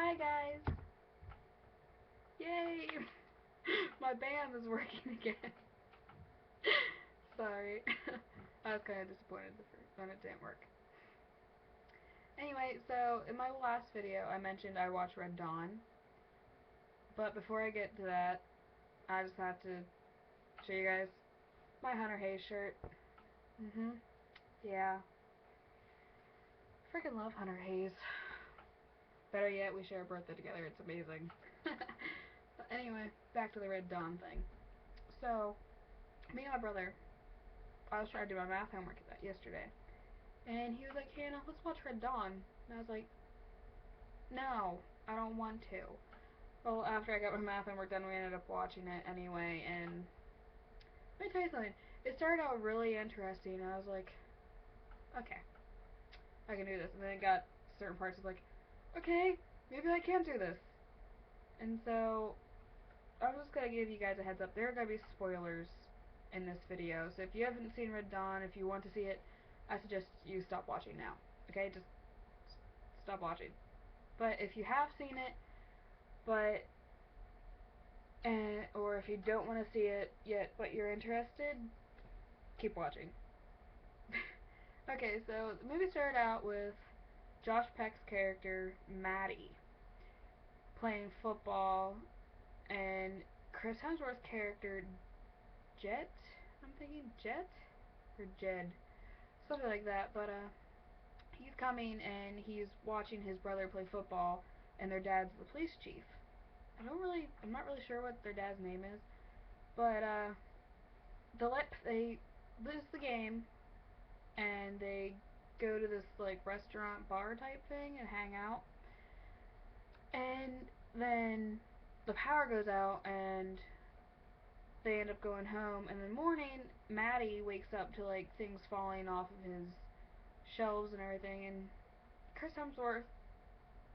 Hi guys! Yay! My band is working again. Sorry. I was kind of disappointed when it didn't work. Anyway, so in my last video I mentioned I watched Red Dawn. But before I get to that, I just have to show you guys my Hunter Hayes shirt. Yeah. Freaking love Hunter Hayes. Better yet, we share a birthday together. It's amazing. But anyway, back to the Red Dawn thing. So, me and my brother, I was trying to do my math homework yesterday. And he was like, Hannah, let's watch Red Dawn. And I was like, no, I don't want to. Well, after I got my math homework done, we ended up watching it anyway. And let me tell you something. It started out really interesting. And I was like, okay, I can do this. And then it got certain parts of like, okay, maybe I can do this. And so I'm just going to give you guys a heads up. There are going to be spoilers in this video. So if you haven't seen Red Dawn, if you want to see it, I suggest you stop watching now. Okay? Just stop watching. But if you have seen it, or if you don't want to see it yet but you're interested, keep watching. Okay, so the movie started out with Josh Peck's character, Maddie, playing football, and Chris Hemsworth's character, Jet? I'm thinking Jet? Or Jed. Something like that, but he's coming and he's watching his brother play football, and their dad's the police chief. I'm not really sure what their dad's name is, but they lose the game, and they go to this like restaurant bar type thing and hang out, and then the power goes out and they end up going home, and in the morning Maddie wakes up to like things falling off of his shelves and everything, and Chris Hemsworth,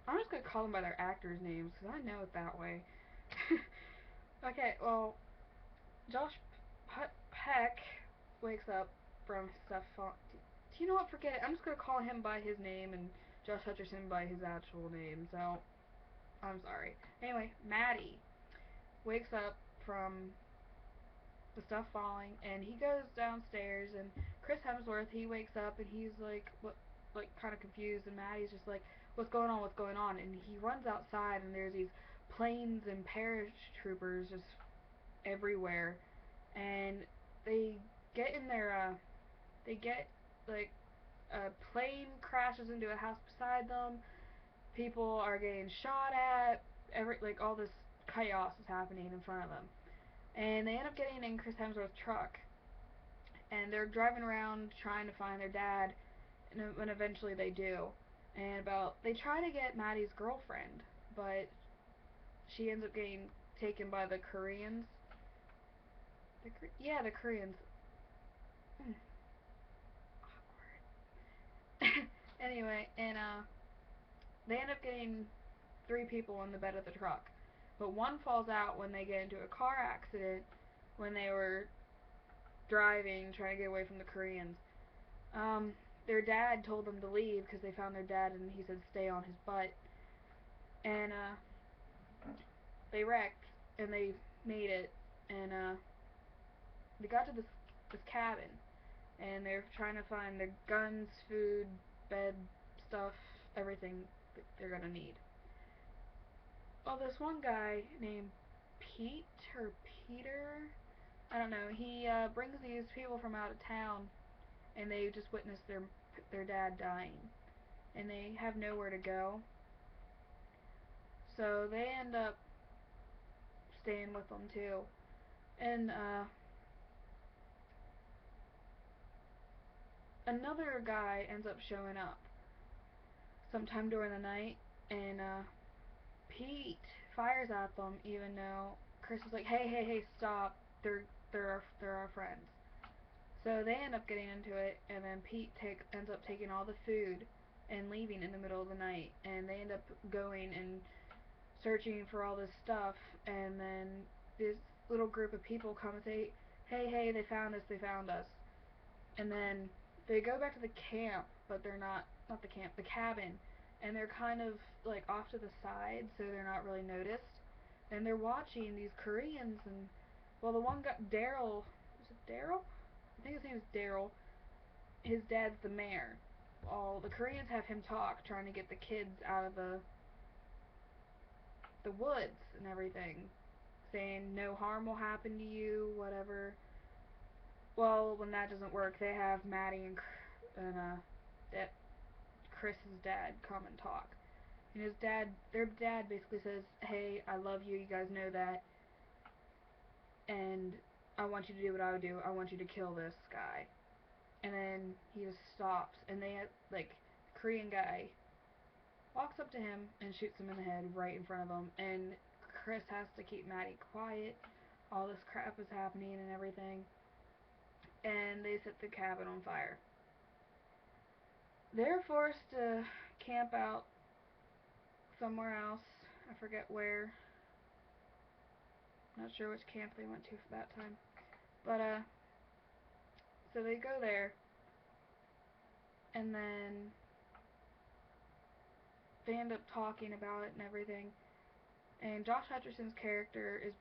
I'm just gonna call them by their actors' names because I know it that way. Okay, well, Josh Peck wakes up from stuff falling. Do you know what? Forget it. I'm just gonna call him by his name and Josh Hutcherson by his actual name. So I'm sorry. Anyway, Maddie wakes up from the stuff falling, and he goes downstairs, and Chris Hemsworth, he wakes up and he's like, what, like kind of confused, and Maddie's just like, what's going on, and he runs outside, and there's these planes and paratroopers just everywhere, and they get in their like a plane crashes into a house beside them, people are getting shot at, like all this chaos is happening in front of them. And they end up getting in Chris Hemsworth's truck, and they're driving around trying to find their dad, and eventually they do. And they try to get Maddie's girlfriend, but she ends up getting taken by the Koreans. The Koreans. Awkward. Anyway, and they end up getting 3 people in the bed of the truck. But one falls out when they get into a car accident when they were driving, trying to get away from the Koreans. Their dad told them to leave because they found their dad, and he said stay on his butt. And they wrecked, and they made it, and they got to this cabin, and they're trying to find their guns, food, bed, stuff, everything that they're gonna need. Well, this one guy named Pete or Peter, I don't know, he brings these people from out of town, and they just witnessed their dad dying, and they have nowhere to go, so they end up staying with them too. And another guy ends up showing up sometime during the night, and Pete fires at them, even though Chris is like, hey, stop, they're our friends. So they end up getting into it, and then Pete ends up taking all the food and leaving in the middle of the night, and they end up going and searching for all this stuff, and then this little group of people come and say, hey, they found us. And then they go back to the camp, but they're not the camp, the cabin, and they're kind of like off to the side, so they're not really noticed. And they're watching these Koreans, and well, the one guy, Daryl, is it Daryl? I think his name is Daryl. His dad's the mayor. All the Koreans have him talk, trying to get the kids out of the woods and everything, saying no harm will happen to you, whatever. Well, when that doesn't work, they have Maddie and Chris's dad come and talk. And their dad basically says, "Hey, I love you. You guys know that, and I want you to do what I would do. I want you to kill this guy." And then he just stops, and like, the Korean guy walks up to him and shoots him in the head right in front of him. And Chris has to keep Maddie quiet. All this crap is happening and everything, and they set the cabin on fire. They're forced to camp out somewhere else. I forget where. Not sure which camp they went to for that time. But so they go there, and then they end up talking about it and everything. And Josh Hutcherson's character is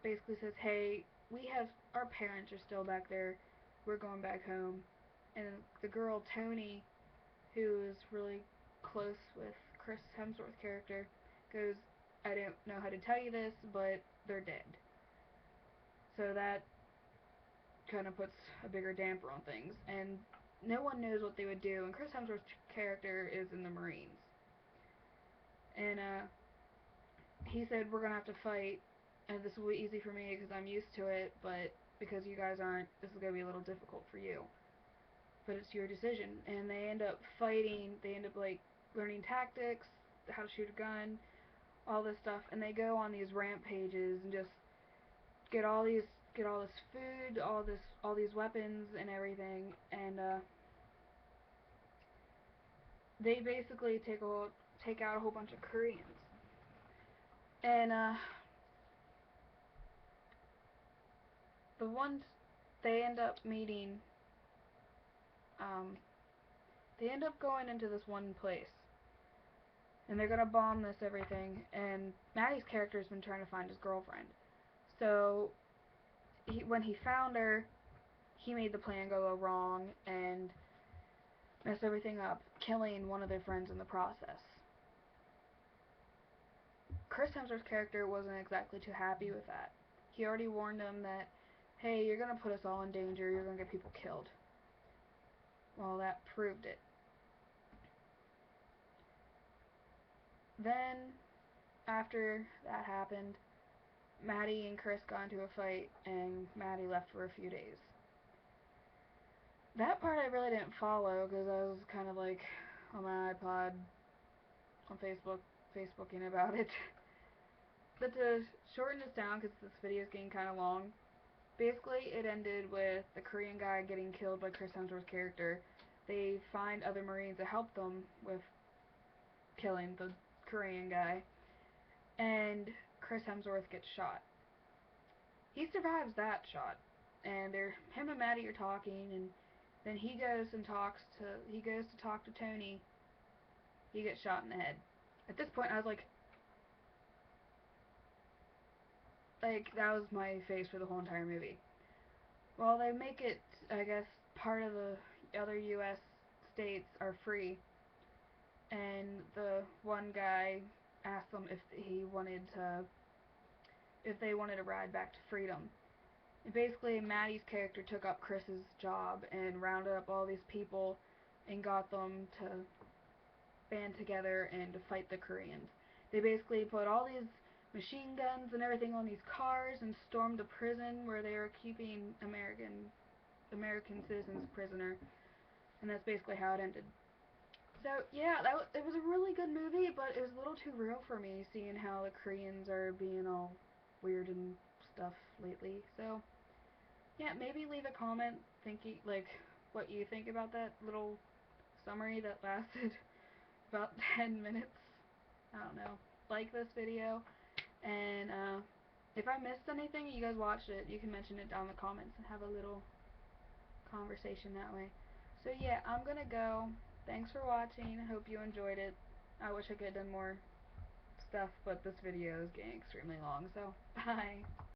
basically says, "Hey, we have our parents are still back there. We're going back home." And the girl Tony, who is really close with Chris Hemsworth's character, goes, "I don't know how to tell you this, but they're dead." So that kind of puts a bigger damper on things, and no one knows what they would do. And Chris Hemsworth's character is in the Marines, and he said, "We're gonna have to fight, and this will be easy for me because I'm used to it, but because you guys aren't, this is gonna be a little difficult for you. But it's your decision." And they end up fighting. They end up like learning tactics, how to shoot a gun, all this stuff, and they go on these rampages and just get all these get all this food, all these weapons and everything, and they basically take out a whole bunch of Koreans. And the ones they end up meeting, um, they end up going into this one place, and they're gonna bomb this everything. And Maddie's character's been trying to find his girlfriend, so when he found her, he made the plan go wrong and mess everything up, killing one of their friends in the process. Chris Hemsworth's character wasn't exactly too happy with that. He already warned them that, "Hey, you're gonna put us all in danger. You're gonna get people killed." Well, that proved it. Then, after that happened, Maddie and Chris got into a fight, and Maddie left for a few days. That part I really didn't follow because I was kind of like on my iPod on Facebooking about it. But to shorten this down, because this video is getting kind of long, basically it ended with the Korean guy getting killed by Chris Hemsworth's character. They find other Marines to help them with killing the Korean guy, and Chris Hemsworth gets shot. He survives that shot, and him and Maddie are talking, and then he goes to talk to Tony. He gets shot in the head. At this point, I was like that was my face for the whole entire movie. Well, they make it, I guess, part of the other U.S. states are free, and the one guy asked them if they wanted to ride back to freedom. And basically, Maddie's character took up Chris's job and rounded up all these people and got them to band together and to fight the Koreans. They basically put all these machine guns and everything on these cars and stormed a prison where they were keeping American citizens prisoner, and that's basically how it ended. So yeah, it was a really good movie, but it was a little too real for me, seeing how the Koreans are being all weird and stuff lately. So yeah, maybe leave a comment thinking like what you think about that little summary that lasted about 10 minutes. I don't know. Like this video, and if I missed anything, you guys watched it, you can mention it down in the comments and have a little conversation that way. So yeah, I'm gonna go. Thanks for watching. I hope you enjoyed it. I wish I could have done more stuff, but this video is getting extremely long, so bye.